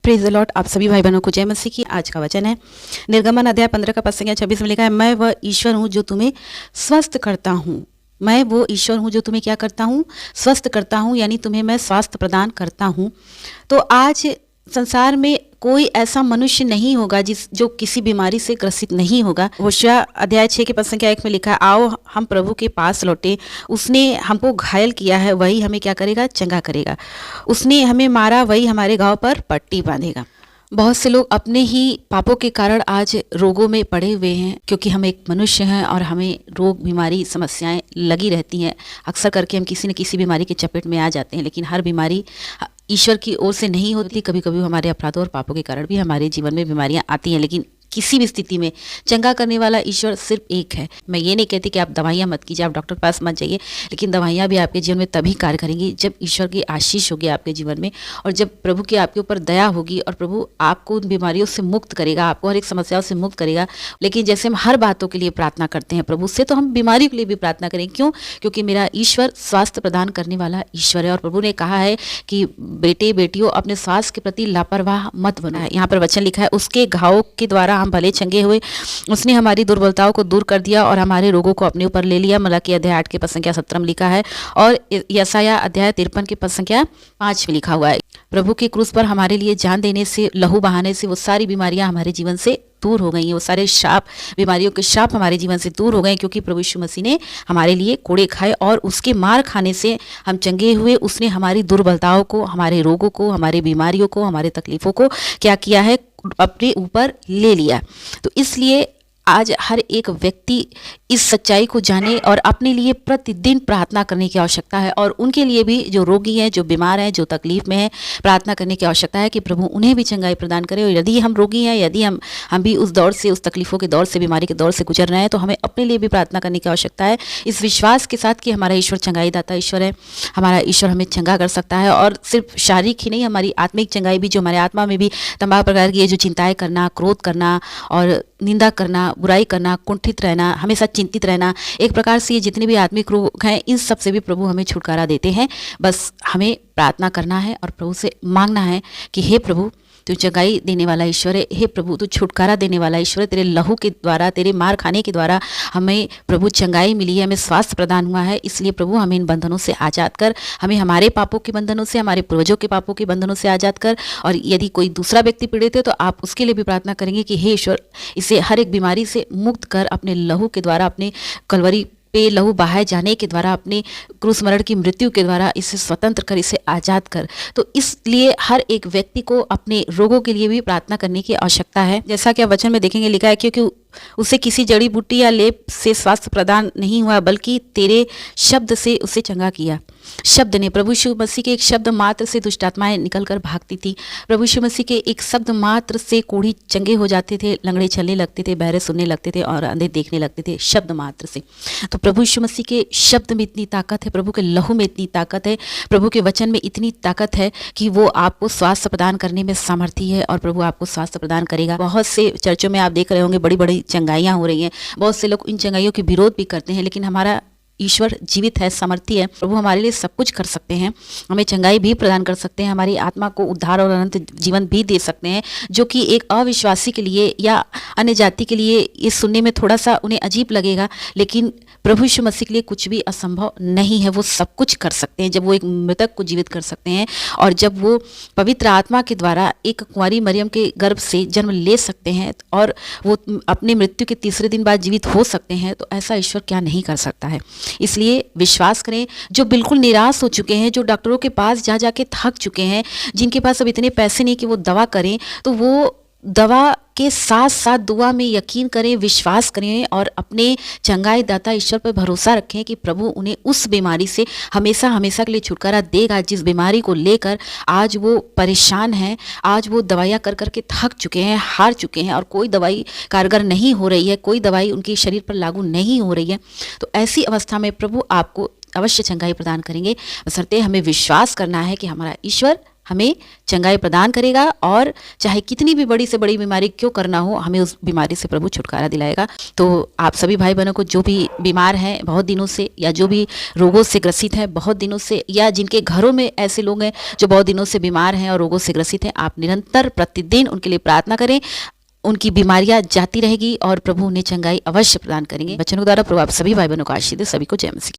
Praise the Lord. आप सभी भाई बहनों को जय मसीह की। आज का वचन है निर्गमन अध्याय 15 का पद संख्या 26 में लिखा है, मैं वह ईश्वर हूँ जो तुम्हें स्वस्थ करता हूँ। मैं वो ईश्वर हूँ जो तुम्हें क्या करता हूँ, स्वस्थ करता हूँ, यानी तुम्हें मैं स्वास्थ्य प्रदान करता हूँ। तो आज संसार में कोई ऐसा मनुष्य नहीं होगा जो किसी बीमारी से ग्रसित नहीं होगा। होशिया अध्याय 6 के पद संख्या 1 में लिखा है, आओ हम प्रभु के पास लौटे, उसने हमको घायल किया है, वही हमें क्या करेगा, चंगा करेगा। उसने हमें मारा, वही हमारे घाव पर पट्टी बांधेगा। बहुत से लोग अपने ही पापों के कारण आज रोगों में पड़े हुए हैं, क्योंकि हम एक मनुष्य हैं और हमें रोग बीमारी समस्याएं लगी रहती हैं। अक्सर करके हम किसी न किसी बीमारी के चपेट में आ जाते हैं, लेकिन हर बीमारी ईश्वर की ओर से नहीं होती। कभी कभी हमारे अपराधों और पापों के कारण भी हमारे जीवन में बीमारियां आती हैं, लेकिन किसी भी स्थिति में चंगा करने वाला ईश्वर सिर्फ एक है। मैं ये नहीं कहती कि आप दवाइयाँ मत कीजिए, आप डॉक्टर के पास मत जाइए, लेकिन दवाइयाँ भी आपके जीवन में तभी कार्य करेंगी जब ईश्वर की आशीष होगी आपके जीवन में, और जब प्रभु की आपके ऊपर दया होगी और प्रभु आपको उन बीमारियों से मुक्त करेगा, आपको हर एक समस्याओं से मुक्त करेगा। लेकिन जैसे हम हर बातों के लिए प्रार्थना करते हैं प्रभु से, तो हम बीमारी के लिए भी प्रार्थना करें। क्यों? क्योंकि मेरा ईश्वर स्वास्थ्य प्रदान करने वाला ईश्वर है, और प्रभु ने कहा है कि बेटे बेटियों अपने स्वास्थ्य के प्रति लापरवाह मत बनो। यहाँ पर वचन लिखा है, उसके घावों के द्वारा हम भले चंगे हुए, उसने हमारी दुर्बलताओं को दूर कर दिया और हमारे रोगों को अपने ऊपर ले लिया। मलाकी अध्याय 8 के पद संख्या 17 में लिखा है, और यशायाह अध्याय 53 के पद संख्या 5 में लिखा हुआ है, प्रभु के क्रूस पर हमारे लिए जान देने से, लहू बहाने से वो सारी बीमारियां हमारे जीवन से दूर हो गई हैं। वो सारे शाप, बीमारियों के शाप हमारे जीवन से दूर हो गए, क्योंकि प्रभु यीशु मसीह ने हमारे लिए कोड़े खाए और उसके मार खाने से हम चंगे हुए। उसने हमारी दुर्बलताओं को, हमारे रोगों को, हमारी बीमारियों को, हमारे तकलीफों को क्या किया है, अपने ऊपर ले लिया। तो इसलिए आज हर एक व्यक्ति इस सच्चाई को जाने और अपने लिए प्रतिदिन प्रार्थना करने की आवश्यकता है, और उनके लिए भी जो रोगी हैं, जो बीमार हैं, जो तकलीफ में हैं, प्रार्थना करने की आवश्यकता है कि प्रभु उन्हें भी चंगाई प्रदान करे। और यदि हम रोगी हैं, यदि हम भी उस दौर से, उस तकलीफों के दौर से, बीमारी के दौर से गुजर रहे हैं, तो हमें अपने लिए भी प्रार्थना करने की आवश्यकता है, इस विश्वास के साथ कि हमारा ईश्वर चंगाई दाता ईश्वर है। हमारा ईश्वर हमें चंगा कर सकता है, और सिर्फ शारीरिक ही नहीं, हमारी आत्मिक चंगाई भी, जो हमारे आत्मा में भी तमाम प्रकार की जो चिंताएं करना, क्रोध करना और निंदा करना, बुराई करना, कुंठित रहना, हमेशा चिंतित रहना, एक प्रकार से ये जितने भी आत्मिक रोग हैं, इन सब से भी प्रभु हमें छुटकारा देते हैं। बस हमें प्रार्थना करना है और प्रभु से मांगना है कि हे प्रभु, तू चंगाई देने वाला ईश्वर है। हे प्रभु, तू छुटकारा देने वाला ईश्वर है। तेरे लहू के द्वारा, तेरे मार खाने के द्वारा हमें प्रभु चंगाई मिली है, हमें स्वास्थ्य प्रदान हुआ है। इसलिए प्रभु हमें इन बंधनों से आज़ाद कर, हमें हमारे पापों के बंधनों से, हमारे पूर्वजों के पापों के बंधनों से आज़ाद कर। और यदि कोई दूसरा व्यक्ति पीड़ित है, तो आप उसके लिए भी प्रार्थना करेंगे कि हे ईश्वर, इसे हर एक बीमारी से मुक्त कर, अपने लहू के द्वारा, अपने कलवरी पे लहू बहाए जाने के द्वारा, अपने क्रूस मरण की मृत्यु के द्वारा इसे स्वतंत्र कर, इसे आज़ाद कर। तो इसलिए हर एक व्यक्ति को अपने रोगों के लिए भी प्रार्थना करने की आवश्यकता है। जैसा कि वचन में देखेंगे लिखा है, क्योंकि उसे किसी जड़ी बूटी या लेप से स्वास्थ्य प्रदान नहीं हुआ, बल्कि तेरे शब्द से उसे चंगा किया। शब्द ने, प्रभु यीशु मसीह के एक शब्द मात्र से दुष्ट आत्माएं निकलकर भागती थी। प्रभु यीशु मसीह के एक शब्द मात्र से कोढ़ी चंगे हो जाते थे, लंगड़े चलने लगते थे, बहरे सुनने लगते थे और अंधे देखने लगते थे, शब्द मात्र से। तो प्रभु यीशु मसीह के शब्द में इतनी ताकत है, प्रभु के लहू में इतनी ताकत है, प्रभु के वचन में इतनी ताकत है कि वो आपको स्वास्थ्य प्रदान करने में सामर्थी है, और प्रभु आपको स्वास्थ्य प्रदान करेगा। बहुत से चर्चों में आप देख रहे होंगे बड़ी बड़ी चंगाइयाँ हो रही हैं। बहुत से लोग इन चंगाइयों के विरोध भी करते हैं, लेकिन हमारा ईश्वर जीवित है, सामर्थी है। प्रभु हमारे लिए सब कुछ कर सकते हैं, हमें चंगाई भी प्रदान कर सकते हैं, हमारी आत्मा को उद्धार और अनंत जीवन भी दे सकते हैं, जो कि एक अविश्वासी के लिए या अन्य जाति के लिए ये सुनने में थोड़ा सा उन्हें अजीब लगेगा, लेकिन प्रभु यीशु मसीह के लिए कुछ भी असंभव नहीं है। वो सब कुछ कर सकते हैं। जब वो एक मृतक को जीवित कर सकते हैं, और जब वो पवित्र आत्मा के द्वारा एक कुंवारी मरियम के गर्भ से जन्म ले सकते हैं, और वो अपने मृत्यु के तीसरे दिन बाद जीवित हो सकते हैं, तो ऐसा ईश्वर क्या नहीं कर सकता है। इसलिए विश्वास करें। जो बिल्कुल निराश हो चुके हैं, जो डॉक्टरों के पास जा जाके थक चुके हैं, जिनके पास अब इतने पैसे नहीं कि वो दवा करें, तो वो दवा के साथ साथ दुआ में यकीन करें, विश्वास करें, और अपने चंगाई दाता ईश्वर पर भरोसा रखें कि प्रभु उन्हें उस बीमारी से हमेशा हमेशा के लिए छुटकारा देगा, जिस बीमारी को लेकर आज वो परेशान हैं, आज वो दवाइयाँ कर कर के थक चुके हैं, हार चुके हैं, और कोई दवाई कारगर नहीं हो रही है, कोई दवाई उनके शरीर पर लागू नहीं हो रही है। तो ऐसी अवस्था में प्रभु आपको अवश्य चंगाई प्रदान करेंगे, बशर्ते हमें विश्वास करना है कि हमारा ईश्वर हमें चंगाई प्रदान करेगा और चाहे कितनी भी बड़ी से बड़ी बीमारी क्यों करना हो, हमें उस बीमारी से प्रभु छुटकारा दिलाएगा। तो आप सभी भाई बहनों को जो भी बीमार हैं बहुत दिनों से, या जो भी रोगों से ग्रसित हैं बहुत दिनों से, या जिनके घरों में ऐसे लोग हैं जो बहुत दिनों से बीमार हैं और रोगों से ग्रसित हैं, आप निरंतर प्रतिदिन उनके लिए प्रार्थना करें। उनकी बीमारियां जाती रहेगी और प्रभु उन्हें चंगाई अवश्य प्रदान करेंगे। बच्चों के द्वारा प्रभु आप सभी भाई बहनों को आशीष दे। सभी को जय मसीह।